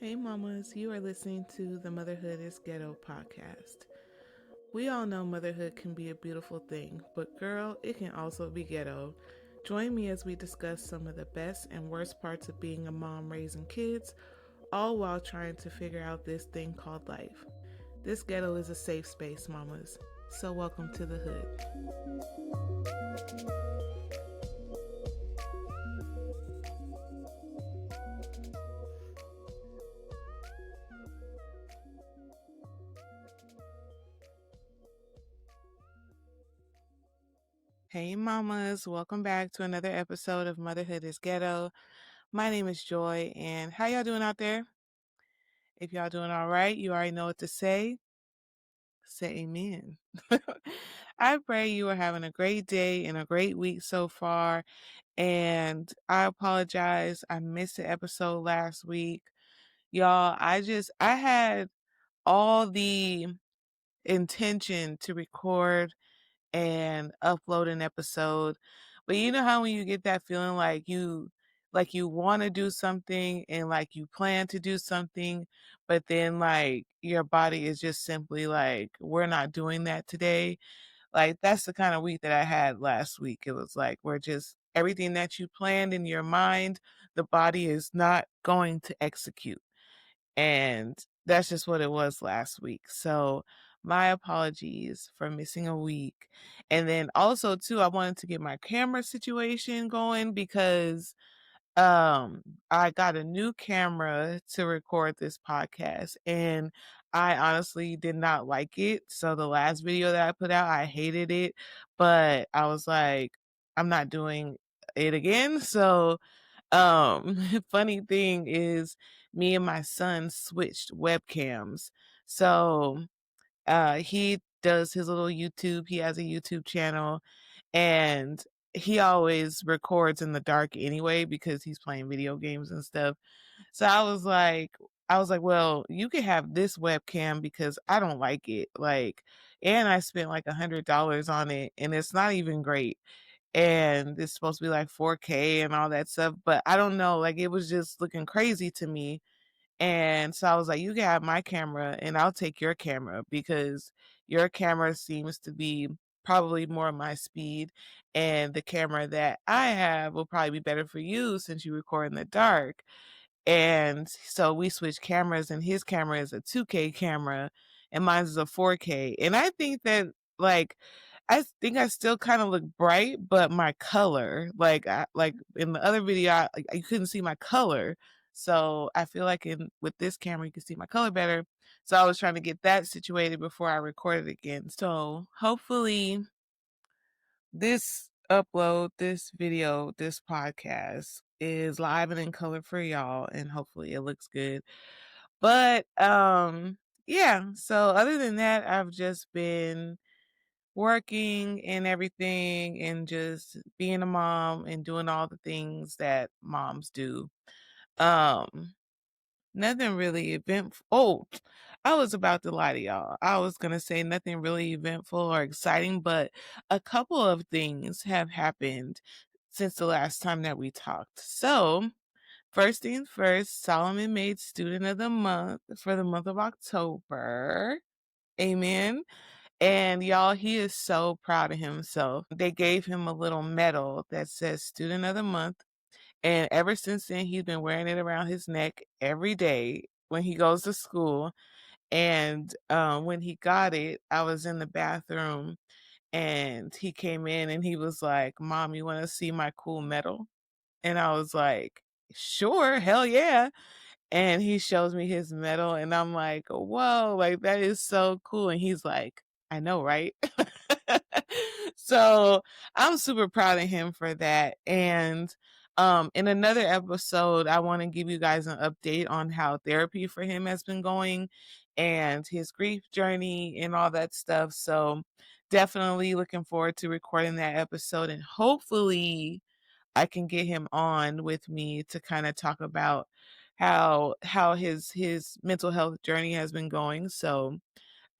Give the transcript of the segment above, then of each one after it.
Hey mamas, you are listening to the Motherhood is Ghetto podcast. We all know motherhood can be a beautiful thing, but girl, it can also be ghetto. Join me as we discuss some of the best and worst parts of being a mom raising kids, all while trying to figure out this thing called life. This ghetto is a safe space, mamas. So welcome to the hood. Hey mamas, welcome back to another episode of Motherhood is Ghetto. My name is Joy, and how y'all doing out there? If y'all doing all right, you already know what to say. Say amen. I pray you are having a great day and a great week so far. And I apologize. I missed the episode last week. Y'all, I had all the intention to record and upload an episode. But you know how when you get that feeling like you want to do something and like you plan to do something, but then like your body is just simply like, we're not doing that today. Like that's the kind of week that I had last week. It was like we're just everything that you planned in your mind, the body is not going to execute. And that's just what it was last week. So my apologies for missing a week. And then also too, I wanted to get my camera situation going because I got a new camera to record this podcast and I honestly did not like it. So the last video that I put out, I hated it, but I was like, I'm not doing it again. So funny thing is me and my son switched webcams. So he does his little YouTube. He has a YouTube channel and he always records in the dark anyway because he's playing video games and stuff. So I was like, well, you can have this webcam because I don't like it. Like, and I spent like $100 on it and it's not even great. And it's supposed to be like 4K and all that stuff, but I don't know, like it was just looking crazy to me. And so I was like, you can have my camera and I'll take your camera because your camera seems to be probably more my speed. And the camera that I have will probably be better for you since you record in the dark. And so we switched cameras and his camera is a 2K camera and mine is a 4K. And I think that like I think I still kind of look bright, but my color, like in the other video, you couldn't see my color. So I feel like with this camera, you can see my color better. So I was trying to get that situated before I recorded again. So hopefully this video, this podcast is live and in color for y'all and hopefully it looks good. But yeah, so other than that, I've just been working and everything and just being a mom and doing all the things that moms do. Um Nothing really eventful. Oh, I was about to lie to y'all. I was going to say nothing really eventful or exciting, but a couple of things have happened since the last time that we talked. So, first things first, Solomon made Student of the Month for the month of October. Amen. And y'all, he is so proud of himself. They gave him a little medal that says Student of the Month. And ever since then, he's been wearing it around his neck every day when he goes to school. And when he got it, I was in the bathroom and he came in and he was like, Mom, you want to see my cool medal? And I was like, sure, hell yeah. And he shows me his medal and I'm like, whoa, like that is so cool. And he's like, I know, right? So I'm super proud of him for that. And in another episode, I want to give you guys an update on how therapy for him has been going and his grief journey and all that stuff. So definitely looking forward to recording that episode and hopefully I can get him on with me to kind of talk about how his mental health journey has been going. So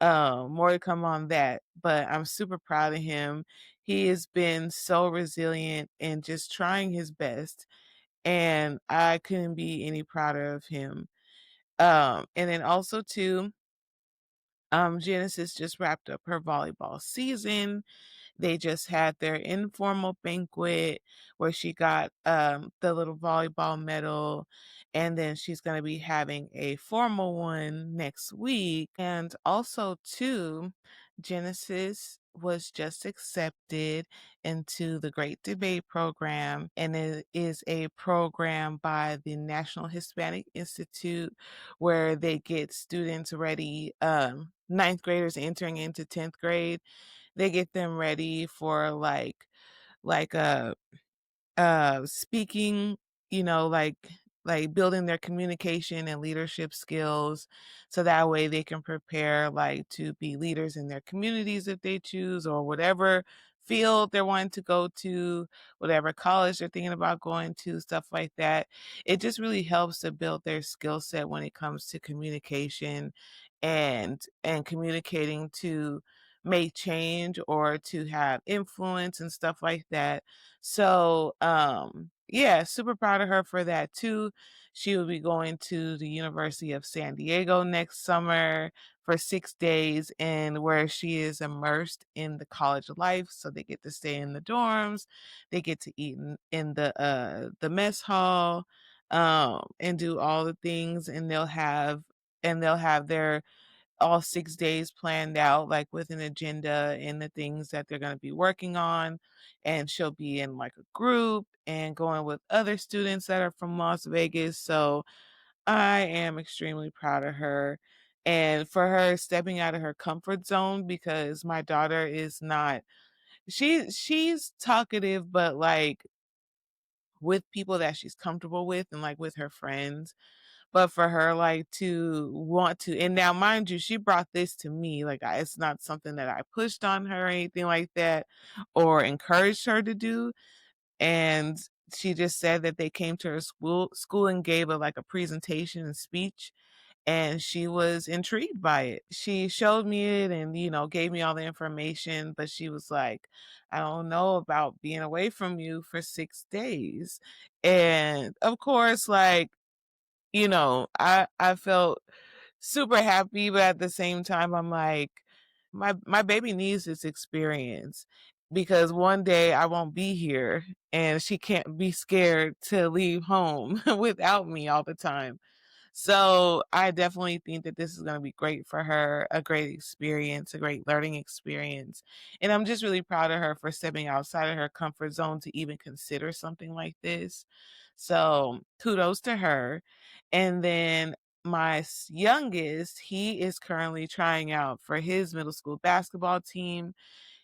more to come on that. But I'm super proud of him. He has been so resilient and just trying his best. And I couldn't be any prouder of him. And then also too, Genesis just wrapped up her volleyball season. They just had their informal banquet where she got the little volleyball medal, and then she's going to be having a formal one next week. And also, too, Genesis was just accepted into the Great Debate Program, and it is a program by the National Hispanic Institute where they get students ready, ninth graders entering into 10th grade. They get them ready for like speaking, like building their communication and leadership skills so that way they can prepare like to be leaders in their communities if they choose, or whatever field they're wanting to go to, whatever college they're thinking about going to, stuff like that. It just really helps to build their skill set when it comes to communication and communicating to make change or to have influence and stuff like that. So, yeah, super proud of her for that too. She will be going to the University of San Diego next summer for 6 days, and where she is immersed in the college life. So they get to stay in the dorms, they get to eat in the mess hall, and do all the things, and they'll have their all 6 days planned out, like, with an agenda and the things that they're gonna be working on, and she'll be in, like, a group and going with other students that are from Las Vegas, so I am extremely proud of her, and for her stepping out of her comfort zone because my daughter is not she's talkative, but, like, with people that she's comfortable with and, like, with her friends. But for her, like, to want to, and now mind you, she brought this to me, like, it's not something that I pushed on her or anything like that or encouraged her to do, and she just said that they came to her school and gave a, like, a presentation and speech, and she was intrigued by it. She showed me it and, gave me all the information, but she was like, "I don't know about being away from you for 6 days." And, of course, like, I felt super happy, but at the same time, I'm like, my baby needs this experience because one day I won't be here and she can't be scared to leave home without me all the time. So I definitely think that this is going to be great for her, a great experience, a great learning experience. And I'm just really proud of her for stepping outside of her comfort zone to even consider something like this. So kudos to her. And then my youngest, he is currently trying out for his middle school basketball team.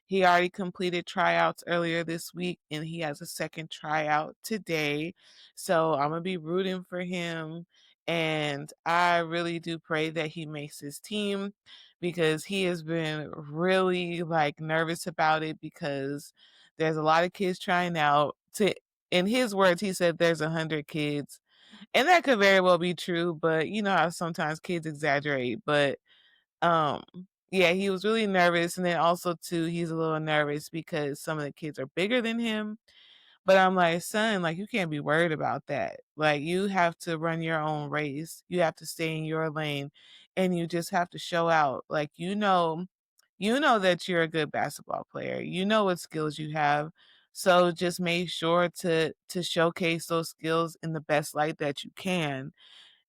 He already completed tryouts earlier this week and he has a second tryout today. So I'm going to be rooting for him. And I really do pray that he makes his team because he has been really like nervous about it because there's a lot of kids trying out. In his words, he said there's 100 kids. And that could very well be true, but you know how sometimes kids exaggerate. But um, yeah, he was really nervous, and then also too, he's a little nervous because some of the kids are bigger than him. But I'm like, son, like you can't be worried about that. Like you have to run your own race. You have to stay in your lane, and you just have to show out. Like you know that you're a good basketball player. You know what skills you have. So just make sure to showcase those skills in the best light that you can.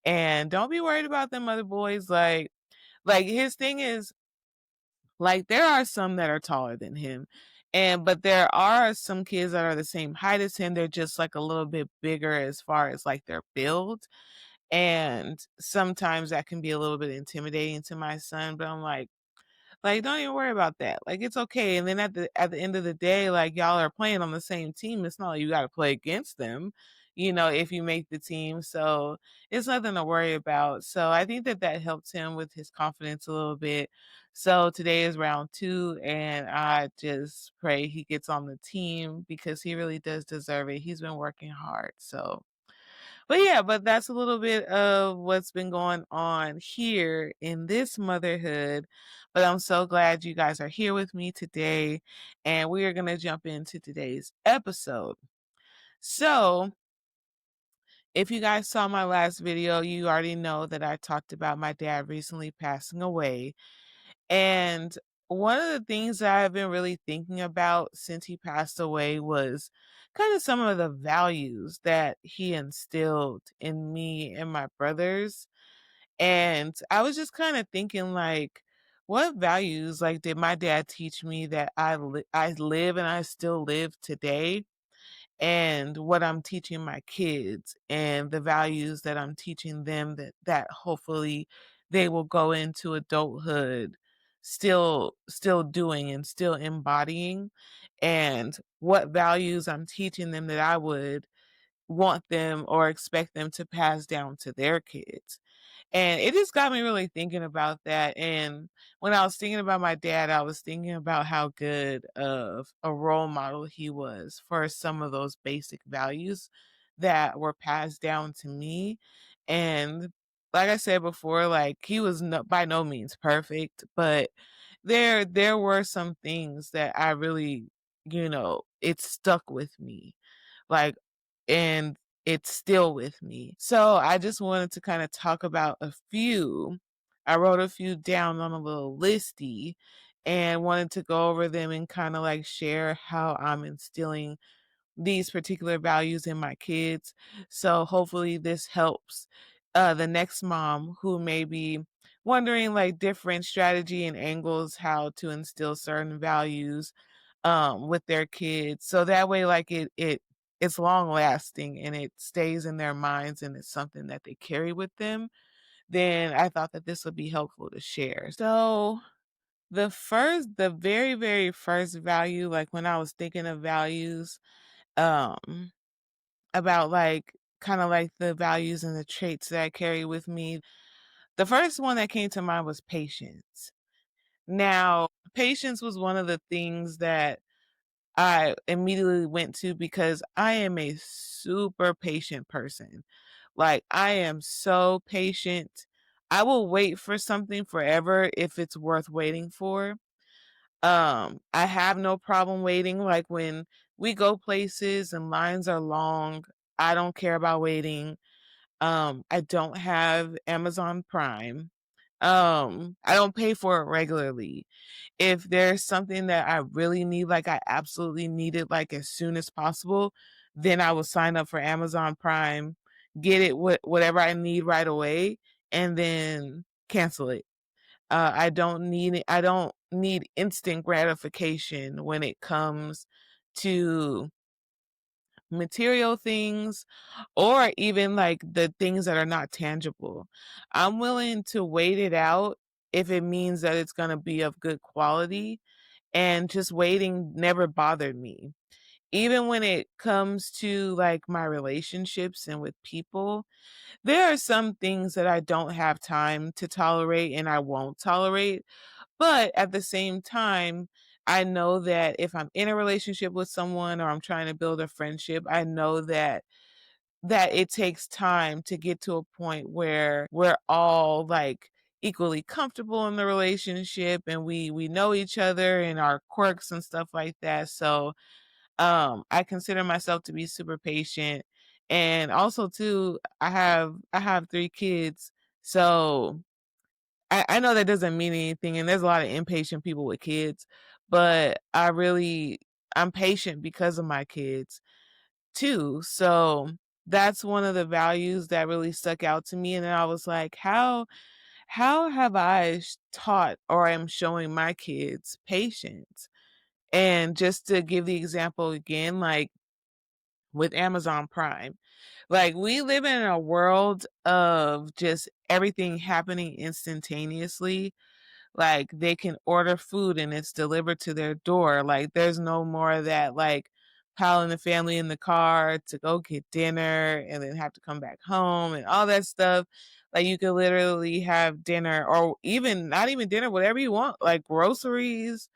And don't be worried about them other boys. Like his thing is like there are some that are taller than him. But there are some kids that are the same height as him. They're just like a little bit bigger as far as like their build. And sometimes that can be a little bit intimidating to my son, but I'm like, don't even worry about that. Like, it's okay. And then at the end of the day, like y'all are playing on the same team. It's not like you got to play against them, if you make the team. So it's nothing to worry about. So I think that that helps him with his confidence a little bit. So today is round 2, and I just pray he gets on the team because he really does deserve it. He's been working hard. So but yeah, but that's a little bit of what's been going on here in this motherhood. But I'm so glad you guys are here with me today. And we are going to jump into today's episode. So, If you guys saw my last video, you already know that I talked about my dad recently passing away. And one of the things that I've been really thinking about since he passed away was kind of some of the values that he instilled in me and my brothers. And I was just kind of thinking like, what values like did my dad teach me that I live and I still live today? And what I'm teaching my kids and the values that I'm teaching them that hopefully they will go into adulthood still doing and still embodying, and what values I'm teaching them that I would want them or expect them to pass down to their kids. And it just got me really thinking about that. And when I was thinking about my dad, I was thinking about how good of a role model he was for some of those basic values that were passed down to me. And like I said before, like he was by no means perfect, but there were some things that I really, it stuck with me. Like, and it's still with me. So I just wanted to kind of talk about a few. I wrote a few down on a little listy and wanted to go over them and kind of like share how I'm instilling these particular values in my kids. So hopefully this helps the next mom who may be wondering like different strategy and angles how to instill certain values with their kids. So that way like it's long lasting and it stays in their minds and it's something that they carry with them. Then I thought that this would be helpful to share. So the very, very first value, like when I was thinking of values, um, about like kind of like the values and the traits that I carry with me. The first one that came to mind was patience. Now, patience was one of the things that I immediately went to because I am a super patient person. Like, I am so patient. I will wait for something forever if it's worth waiting for. I have no problem waiting. Like when we go places and lines are long, I don't care about waiting. I don't have Amazon Prime. I don't pay for it regularly. If there's something that I really need, like I absolutely need it like as soon as possible, then I will sign up for Amazon Prime, get it whatever I need right away, and then cancel it. I don't need instant gratification when it comes to material things or even like the things that are not tangible. I'm willing to wait it out if it means that it's going to be of good quality, and just waiting never bothered me. Even when it comes to like my relationships and with people, there are some things that I don't have time to tolerate and I won't tolerate. But at the same time, I know that if I'm in a relationship with someone or I'm trying to build a friendship, I know that it takes time to get to a point where we're all like equally comfortable in the relationship and we know each other and our quirks and stuff like that. So I consider myself to be super patient. And also too, I have 3 kids. So I know that doesn't mean anything, and there's a lot of impatient people with kids, but I'm patient because of my kids too. So that's one of the values that really stuck out to me. And then I was like, how have I taught or am showing my kids patience? And just to give the example again, like with Amazon Prime, like we live in a world of just everything happening instantaneously. Like they can order food and it's delivered to their door. Like there's no more of that like piling the family in the car to go get dinner and then have to come back home and all that stuff. Like you could literally have dinner or even not even dinner, whatever you want, like groceries,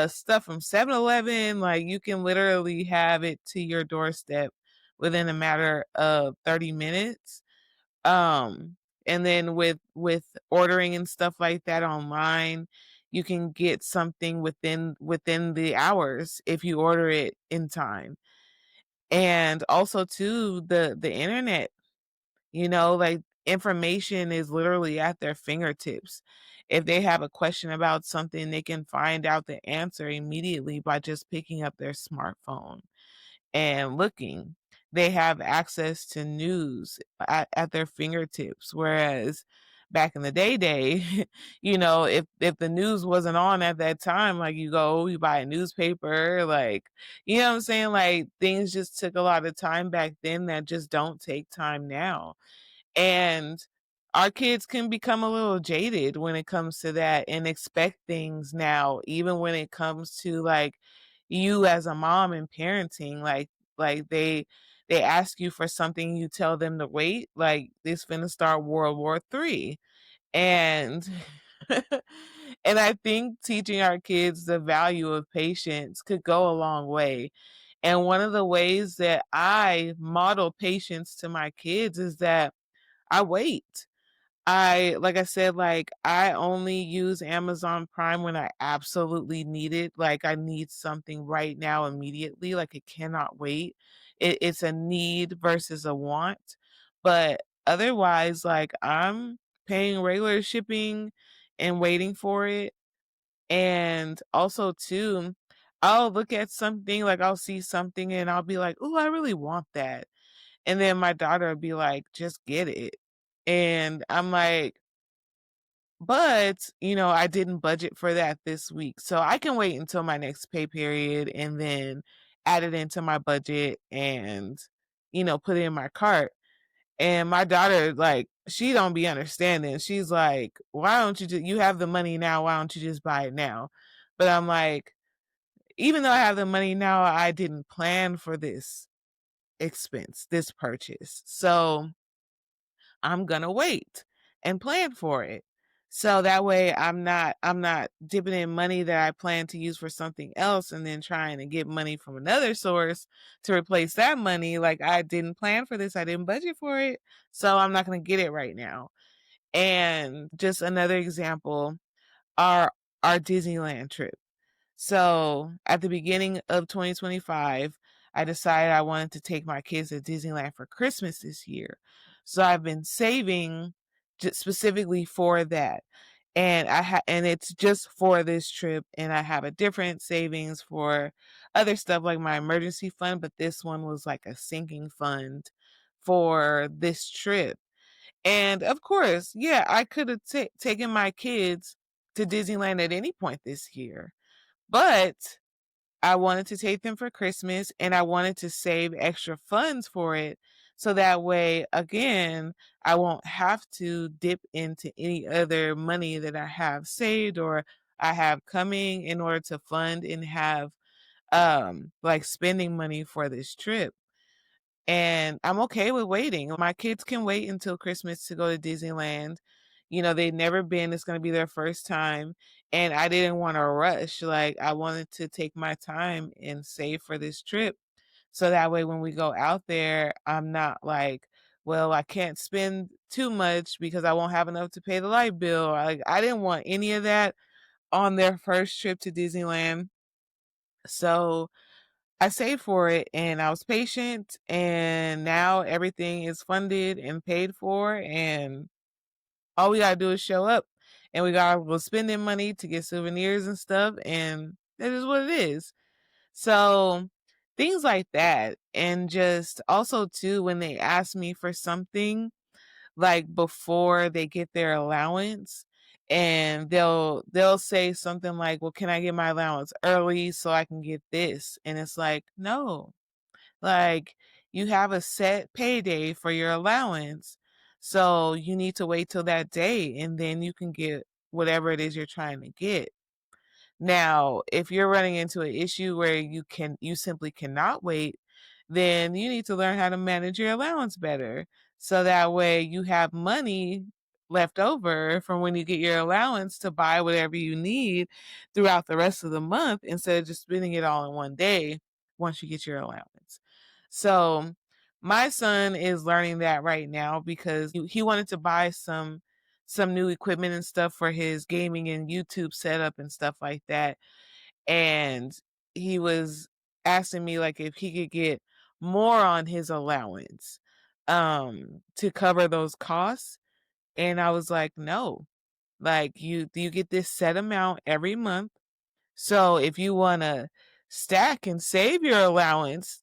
stuff from 7-Eleven. Like you can literally have it to your doorstep within a matter of 30 minutes. um and then with ordering and stuff like that online, you can get something within the hours if you order it in time. And also too, the internet. Like information is literally at their fingertips. If they have a question about something, they can find out the answer immediately by just picking up their smartphone and looking. They have access to news at their fingertips. Whereas back in the day, if the news wasn't on at that time, like you buy a newspaper, like, you know what I'm saying? Like things just took a lot of time back then that just don't take time now. And our kids can become a little jaded when it comes to that and expect things now, even when it comes to like you as a mom and parenting, like they ask you for something, you tell them to wait, like this finna start World War III. And and I think teaching our kids the value of patience could go a long way. And one of the ways that I model patience to my kids is that I wait. Like I said, like I only use Amazon Prime when I absolutely need it. Like I need something right now immediately. Like it cannot wait. It's a need versus a want. But otherwise, like I'm paying regular shipping and waiting for it. And also too, I'll look at something, like I'll see something and I'll be like, "Oh, I really want that." And then my daughter would be like, "Just get it." And I'm like, but, I didn't budget for that this week. So I can wait until my next pay period and then add it into my budget and, put it in my cart. And my daughter, like, she don't be understanding. She's like, why don't you have the money now? Why don't you just buy it now? But I'm like, even though I have the money now, I didn't plan for this expense, this purchase. So I'm gonna wait and plan for it. So that way I'm not dipping in money that I plan to use for something else and then trying to get money from another source to replace that money. Like I didn't plan for this, I didn't budget for it, so I'm not gonna get it right now. And just another example, our our Disneyland trip. So at the beginning of 2025, I decided I wanted to take my kids to Disneyland for Christmas this year. So I've been saving just specifically for that. And it's just for this trip, and I have a different savings for other stuff like my emergency fund, but this one was like a sinking fund for this trip. And of course, yeah, I could have taken my kids to Disneyland at any point this year, but I wanted to take them for Christmas and I wanted to save extra funds for it. So that way, again, I won't have to dip into any other money that I have saved or I have coming in order to fund and have like spending money for this trip. And I'm okay with waiting. My kids can wait until Christmas to go to Disneyland. They've never been, it's going to be their first time. And I didn't want to rush. Like, I wanted to take my time and save for this trip. So that way, when we go out there, I'm not like, well, I can't spend too much because I won't have enough to pay the light bill. Like, I didn't want any of that on their first trip to Disneyland. So I saved for it and I was patient, and now everything is funded and paid for, and all we gotta do is show up, and we gotta go spending money to get souvenirs and stuff, and that is what it is. So things like that. And just also too, when they ask me for something like before they get their allowance, and they'll say something like, well, can I get my allowance early so I can get this? And it's like, no, like, you have a set payday for your allowance. So you need to wait till that day and then you can get whatever it is you're trying to get. Now, if you're running into an issue where you simply cannot wait, then you need to learn how to manage your allowance better. So that way you have money left over from when you get your allowance to buy whatever you need throughout the rest of the month instead of just spending it all in one day once you get your allowance. So my son is learning that right now because he wanted to buy some new equipment and stuff for his gaming and YouTube setup and stuff like that. And he was asking me like if he could get more on his allowance. to cover those costs. And I was like, no, like you get this set amount every month. So if you want to stack and save your allowance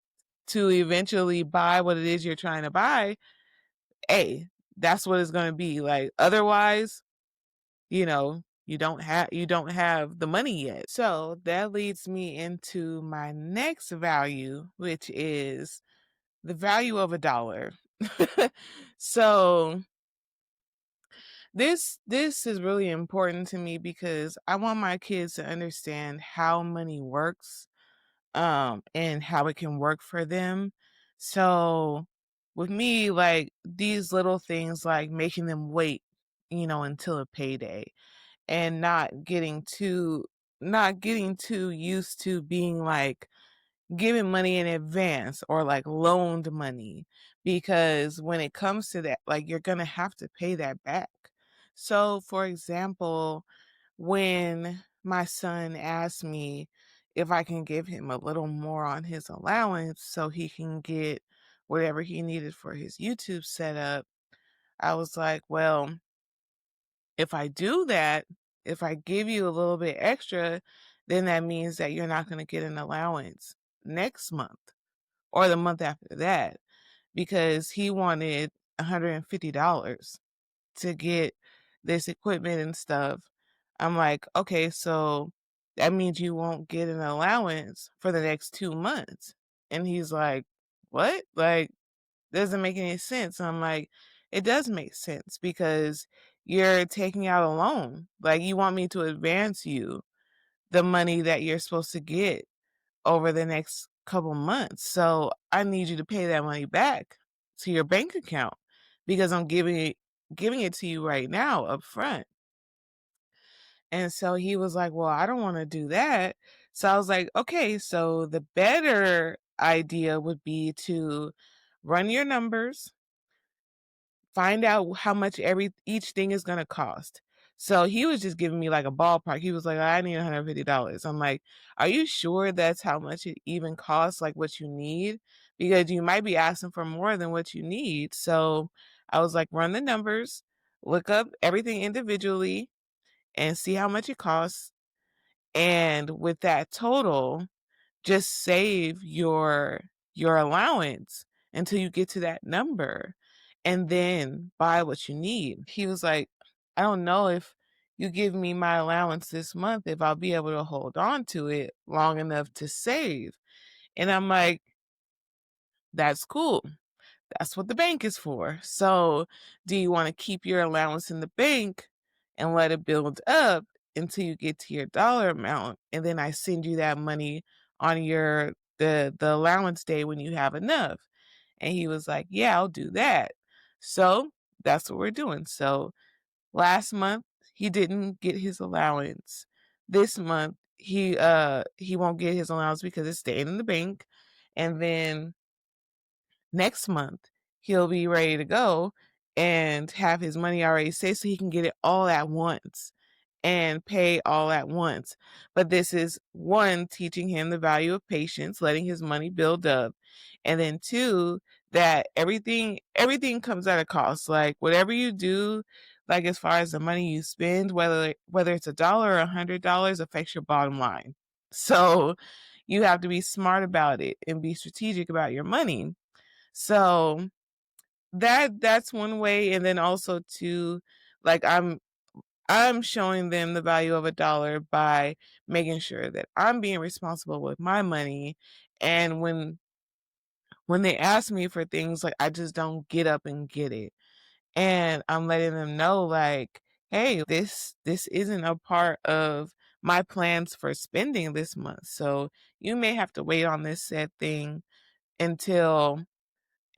to eventually buy what it is you're trying to buy, hey, that's what it's going to be. Like otherwise, you don't have the money yet. So that leads me into my next value, which is the value of a dollar. So this is really important to me because I want my kids to understand how money works, and how it can work for them. So with me, like these little things like making them wait, until a payday, and not getting too used to being like giving money in advance or like loaned money, because when it comes to that, like you're going to have to pay that back. So for example, when my son asked me if I can give him a little more on his allowance so he can get whatever he needed for his YouTube setup, I was like, well, if I do that, if I give you a little bit extra, then that means that you're not going to get an allowance next month or the month after that, because he wanted $150 to get this equipment and stuff. I'm like, okay, so that means you won't get an allowance for the next 2 months. And he's like, what? Like, doesn't make any sense. I'm like, it does make sense because you're taking out a loan. Like, you want me to advance you the money that you're supposed to get over the next couple months. So I need you to pay that money back to your bank account because I'm giving it to you right now up front. And so he was like, well, I don't want to do that. So I was like, okay, so the better idea would be to run your numbers, find out how much each thing is gonna cost. So he was just giving me like a ballpark. He was like, I need $150. I'm like, are you sure that's how much it even costs, like what you need? Because you might be asking for more than what you need. So I was like, run the numbers, look up everything individually and see how much it costs. And with that total, just save your allowance until you get to that number and then buy what you need. He was like, I don't know if you give me my allowance this month if I'll be able to hold on to it long enough to save. And I'm like, that's cool. That's what the bank is for. So, do you want to keep your allowance in the bank and let it build up until you get to your dollar amount, and then I send you that money on your the allowance day when you have enough? And he was like, "Yeah, I'll do that." So, that's what we're doing. So, last month he didn't get his allowance. This month he won't get his allowance because it's staying in the bank. And then next month he'll be ready to go and have his money already saved so he can get it all at once and pay all at once. But this is one, teaching him the value of patience, letting his money build up. And then two, that everything comes at a cost. Like whatever you do, like as far as the money you spend, whether it's $1 or $100, affects your bottom line. So you have to be smart about it and be strategic about your money. So that's one way. And then also too, like I'm showing them the value of a dollar by making sure that I'm being responsible with my money. And when they ask me for things, like I just don't get up and get it. And I'm letting them know like, hey, this isn't a part of my plans for spending this month. So you may have to wait on this said thing until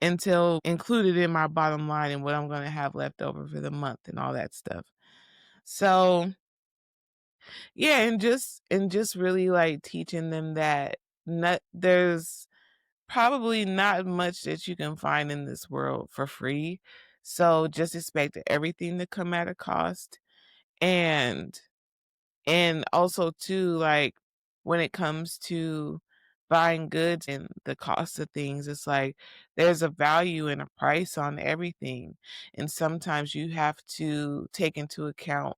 included in my bottom line and what I'm going to have left over for the month and all that stuff. So, yeah, and just really like teaching them that there's probably not much that you can find in this world for free. So just expect everything to come at a cost. And also too, like when it comes to buying goods and the cost of things. It's like there's a value and a price on everything. And sometimes you have to take into account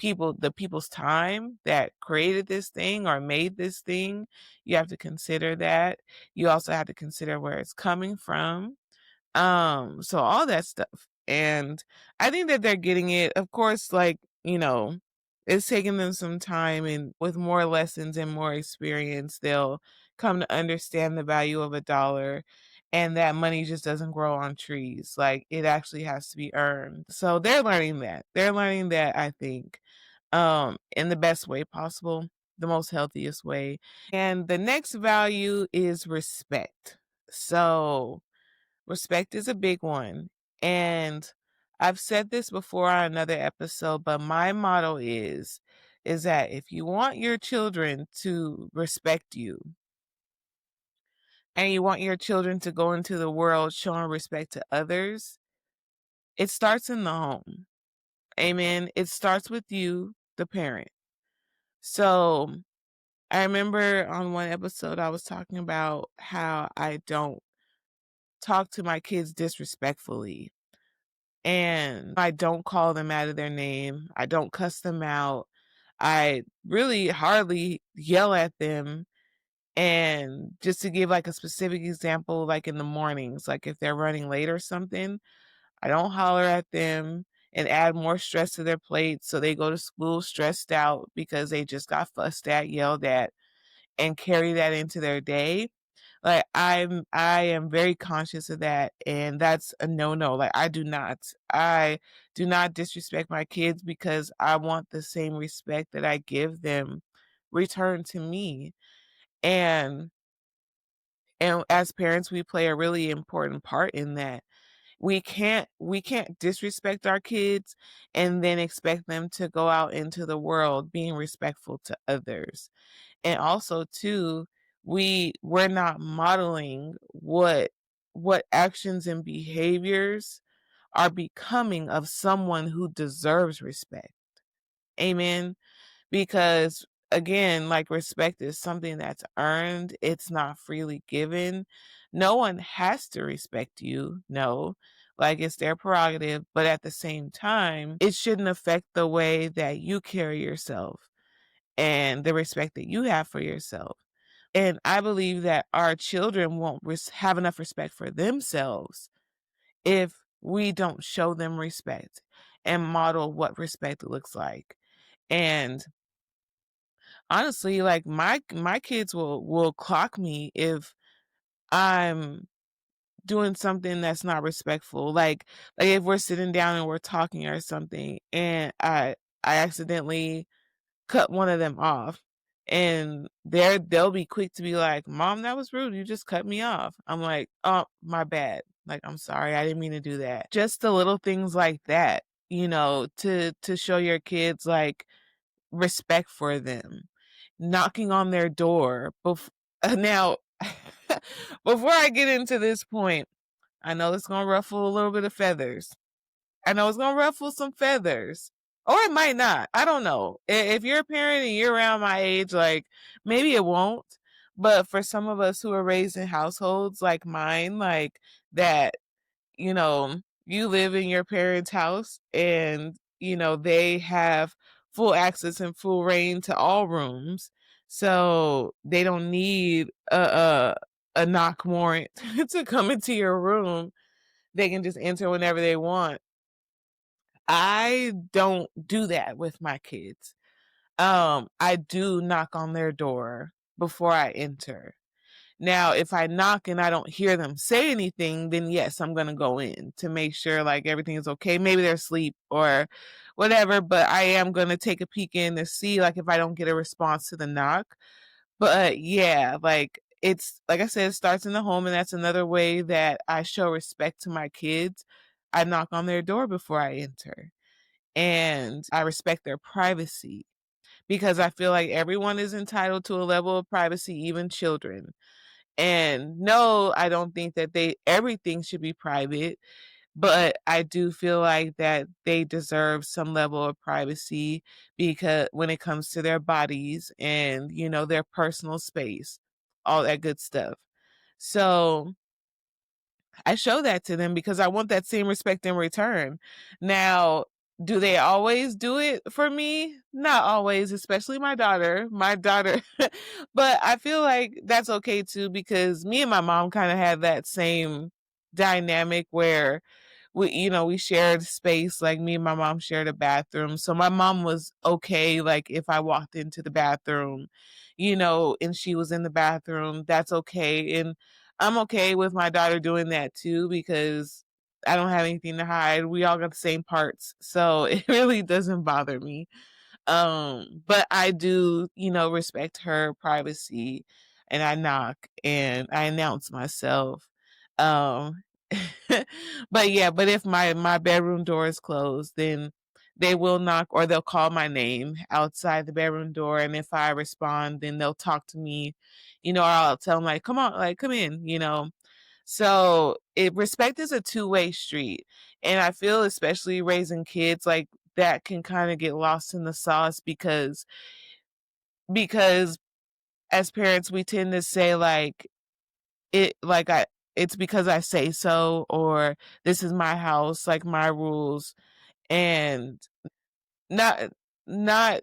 the people's time that created this thing or made this thing. You have to consider that. You also have to consider where it's coming from. So all that stuff. And I think that they're getting it. Of course, like, it's taking them some time, and with more lessons and more experience, they'll come to understand the value of a dollar, and that money just doesn't grow on trees. Like, it actually has to be earned. So they're learning that. They're learning that, I think, in the best way possible, the most healthiest way. And the next value is respect. So respect is a big one. And I've said this before on another episode, but my motto is that if you want your children to respect you and you want your children to go into the world showing respect to others, it starts in the home. Amen. It starts with you, the parent. So I remember on one episode I was talking about how I don't talk to my kids disrespectfully. And I don't call them out of their name. I don't cuss them out. I really hardly yell at them. And just to give like a specific example, like in the mornings, like if they're running late or something, I don't holler at them and add more stress to their plate so they go to school stressed out because they just got fussed at, yelled at, and carry that into their day. Like I am very conscious of that, and that's a no-no. Like I do not disrespect my kids because I want the same respect that I give them returned to me. And and as parents, we play a really important part in that. We can't disrespect our kids and then expect them to go out into the world being respectful to others. And also too, we're not modeling what actions and behaviors are becoming of someone who deserves respect. Amen. Because again, like, respect is something that's earned, it's not freely given. No one has to respect you. No. Like, it's their prerogative, but at the same time, it shouldn't affect the way that you carry yourself and the respect that you have for yourself. And I believe that our children won't have enough respect for themselves if we don't show them respect and model what respect looks like. And honestly, like, my kids will clock me if I'm doing something that's not respectful. Like if we're sitting down and we're talking or something, and I accidentally cut one of them off, and they'll be quick to be like, "Mom, that was rude. You just cut me off." I'm like, "Oh, my bad. Like, I'm sorry. I didn't mean to do that." Just the little things like that, to show your kids, like, respect for them. Knocking on their door now, before I get into this point, I know it's gonna ruffle a little bit of feathers. I know it's gonna ruffle some feathers. Or it might not. I don't know. If you're a parent and you're around my age, like, maybe it won't. But for some of us who are raised in households like mine, like that, you live in your parents' house, and, they have full access and full reign to all rooms. So they don't need a knock warrant to come into your room. They can just enter whenever they want. I don't do that with my kids. I do knock on their door before I enter. Now, if I knock and I don't hear them say anything, then yes, I'm gonna go in to make sure, like, everything is okay. Maybe they're asleep or whatever, but I am gonna take a peek in to see, like, if I don't get a response to the knock. But yeah, like, it's like I said, it starts in the home, and that's another way that I show respect to my kids. I knock on their door before I enter, and I respect their privacy because I feel like everyone is entitled to a level of privacy, even children. And no, I don't think that everything should be private, but I do feel like that they deserve some level of privacy because when it comes to their bodies and, their personal space. all that good stuff. So I show that to them because I want that same respect in return. Now, do they always do it for me? Not always, especially my daughter. My daughter, but I feel like that's okay too because me and my mom kind of had that same dynamic where we shared space. Like me and my mom shared a bathroom, so my mom was okay, like if I walked into the bathroom, and she was in the bathroom, that's okay. And I'm okay with my daughter doing that too because I don't have anything to hide. We all got the same parts, so it really doesn't bother me. But I do, respect her privacy, and I knock and I announce myself. Um but if my bedroom door is closed, then they will knock or they'll call my name outside the bedroom door, and if I respond, then they'll talk to me, or I'll tell them like, "Come on, like come in." So respect is a two-way street, and I feel especially raising kids like that can kind of get lost in the sauce because as parents we tend to say like it's because I say so, or this is my house, like my rules, and not not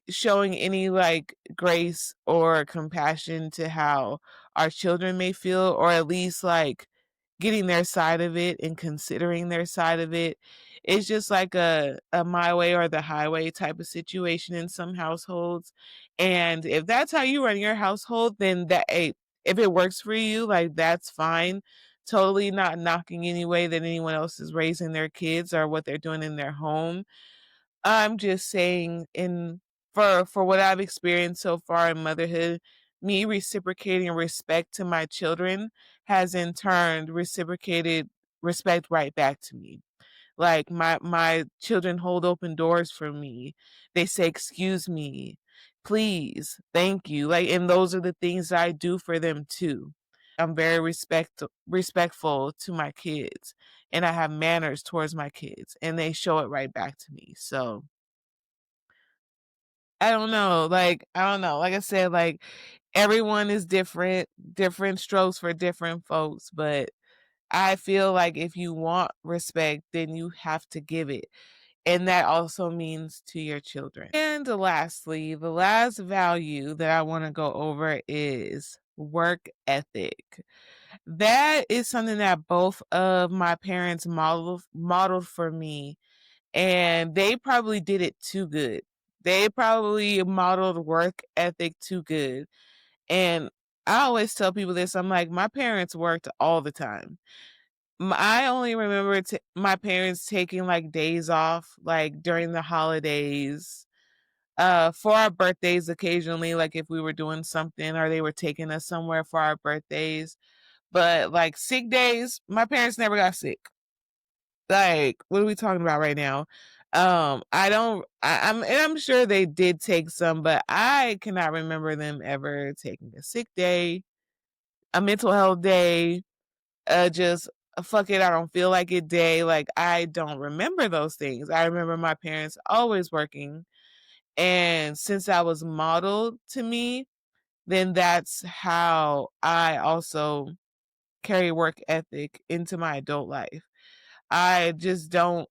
showing any like grace or compassion to how our children may feel, or at least like getting their side of it and considering their side of it. It's just like a my way or the highway type of situation in some households. And if that's how you run your household, then if it works for you, like that's fine. Totally not knocking any way that anyone else is raising their kids or what they're doing in their home. I'm just saying for what I've experienced so far in motherhood, me reciprocating respect to my children has in turn reciprocated respect right back to me. Like my children hold open doors for me. They say excuse me, please, thank you. Like, and those are the things I do for them too. I'm very respectful to my kids, and I have manners towards my kids, and they show it right back to me. So I don't know. Like, I don't know. Like I said, like everyone is different, different strokes for different folks. But I feel like if you want respect, then you have to give it. And that also means to your children. And lastly, the last value that I want to go over is work ethic. That is something that both of my parents modeled for me, and they probably did it too good. They probably modeled work ethic too good. And I always tell people this. I'm like, my parents worked all the time. I only remember my parents taking like days off, like during the holidays, for our birthdays occasionally, like if we were doing something or they were taking us somewhere for our birthdays. But like sick days, my parents never got sick. Like, what are we talking about right now? I don't I'm sure they did take some, but I cannot remember them ever taking a sick day, a mental health day, just a fuck it, I don't feel like it day. Like I don't remember those things. I remember my parents always working. And since that was modeled to me, then that's how I also carry work ethic into my adult life. I just don't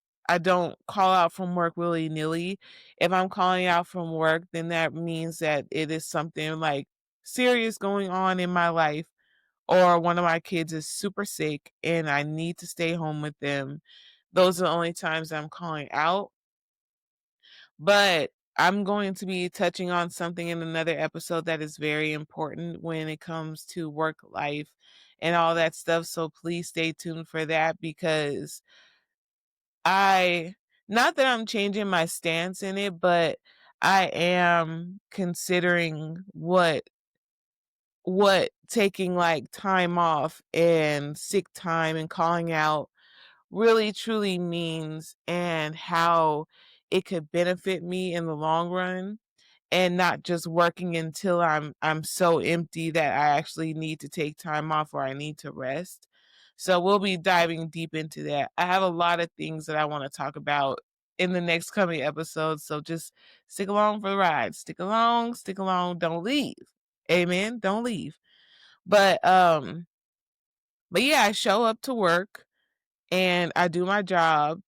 call out from work willy-nilly. If I'm calling out from work, then that means that it is something like serious going on in my life, or one of my kids is super sick and I need to stay home with them. Those are the only times I'm calling out. But I'm going to be touching on something in another episode that is very important when it comes to work life and all that stuff. So please stay tuned for that because I not that I'm changing my stance in it, but I am considering what taking like time off and sick time and calling out really truly means, and how it could benefit me in the long run, and not just working until I'm so empty that I actually need to take time off or I need to rest. So we'll be diving deep into that. I have a lot of things that I want to talk about in the next coming episodes. So just stick along for the ride. Stick along, don't leave. Amen. Don't leave. But yeah, I show up to work and I do my job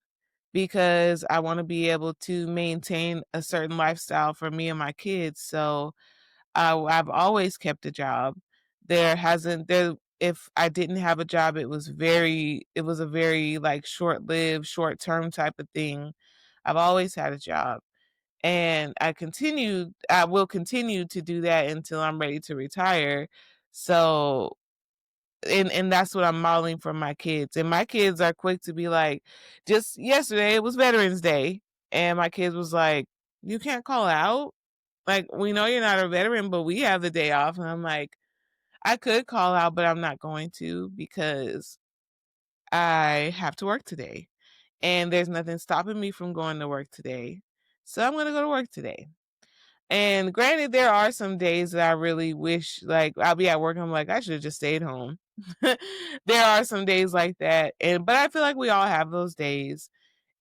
because I want to be able to maintain a certain lifestyle for me and my kids. So I've always kept a job. There hasn't there if I didn't have a job, it was a very like short-lived, short-term type of thing. I've always had a job. And I will continue to do that until I'm ready to retire. So and that's what I'm modeling for my kids. And my kids are quick to be like, just yesterday it was Veterans Day. And my kids was like, you can't call out. Like, we know you're not a veteran, but we have the day off. And I'm like, I could call out, but I'm not going to because I have to work today. And there's nothing stopping me from going to work today. So I'm going to go to work today. And granted, there are some days that I really wish, like, I'll be at work and I'm like, I should have just stayed home. There are some days like that. But I feel like we all have those days.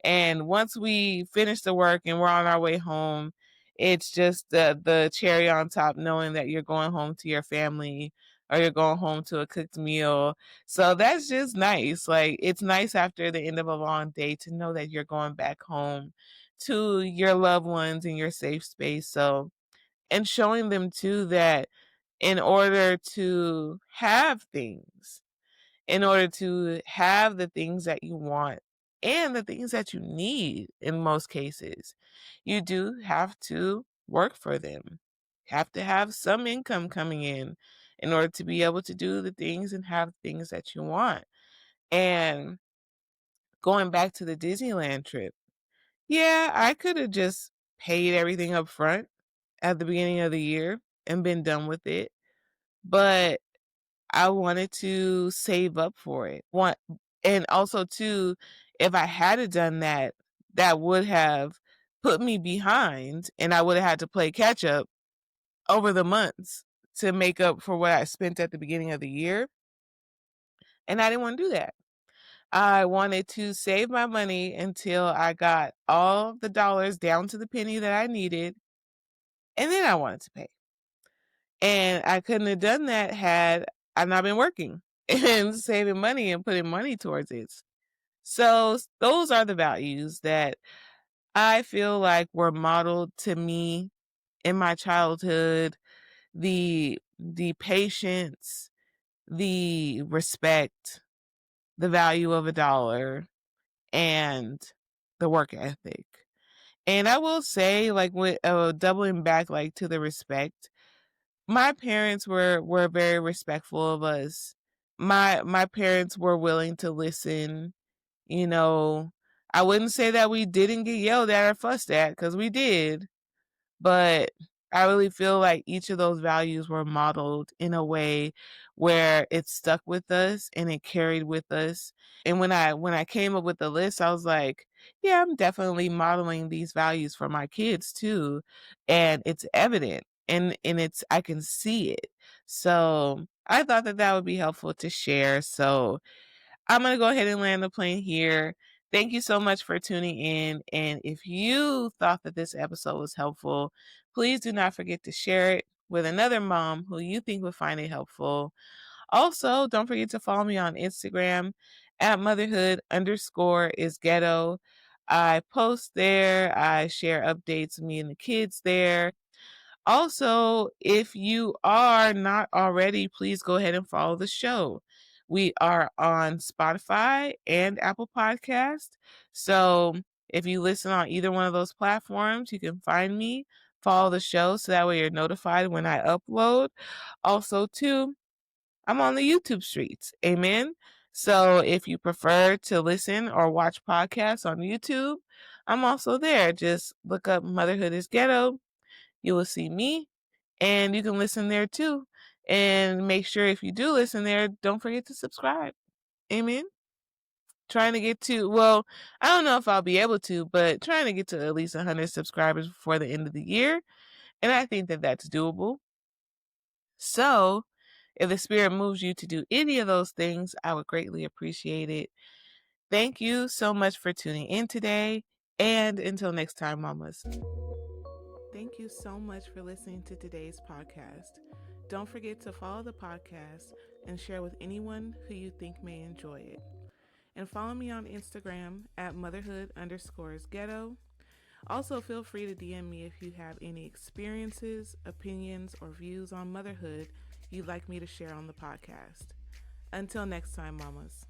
And once we finish the work and we're on our way home, it's just the cherry on top, knowing that you're going home to your family or you're going home to a cooked meal. So that's just nice. Like, it's nice after the end of a long day to know that you're going back home to your loved ones in your safe space. So, and showing them too that in order to have things, in order to have the things that you want and the things that you need in most cases, you do have to work for them. Have to have some income coming in order to be able to do the things and have things that you want. And going back to the Disneyland trip, yeah, I could have just paid everything up front at the beginning of the year and been done with it. But I wanted to save up for it. And also too, if I had done that, that would have put me behind and I would have had to play catch up over the months to make up for what I spent at the beginning of the year. And I didn't want to do that. I wanted to save my money until I got all the dollars down to the penny that I needed. And then I wanted to pay. And I couldn't have done that had I not been working and saving money and putting money towards it. So those are the values that I feel like were modeled to me in my childhood. The patience, the respect, the value of a dollar, and the work ethic. And I will say, like, with doubling back, like, to the respect, my parents were very respectful of us. My parents were willing to listen. You know, I wouldn't say that we didn't get yelled at or fussed at, because we did, but I really feel like each of those values were modeled in a way where it stuck with us and it carried with us. And when I came up with the list, I was like, yeah, I'm definitely modeling these values for my kids too. And it's evident and it's I can see it. So I thought that that would be helpful to share. So I'm going to go ahead and land the plane here. Thank you so much for tuning in. And if you thought that this episode was helpful, please do not forget to share it with another mom who you think would find it helpful. Also, don't forget to follow me on Instagram at motherhood_is_ghetto. I post there, I share updates of me and the kids there. Also, if you are not already, please go ahead and follow the show. We are on Spotify and Apple Podcast. So if you listen on either one of those platforms, you can find me, follow the show so that way you're notified when I upload. Also, too, I'm on the YouTube streets. Amen. So if you prefer to listen or watch podcasts on YouTube, I'm also there. Just look up Motherhood is Ghetto. You will see me and you can listen there too. And make sure if you do listen there, don't forget to subscribe. Amen. Trying to get to, well, I don't know if I'll be able to, but trying to get to at least 100 subscribers before the end of the year. And I think that that's doable. So if the spirit moves you to do any of those things, I would greatly appreciate it. Thank you so much for tuning in today. And until next time, mamas. Thank you so much for listening to today's podcast. Don't forget to follow the podcast and share with anyone who you think may enjoy it. And follow me on Instagram at motherhood_ghetto. Also, feel free to DM me if you have any experiences, opinions, or views on motherhood you'd like me to share on the podcast. Until next time, mamas.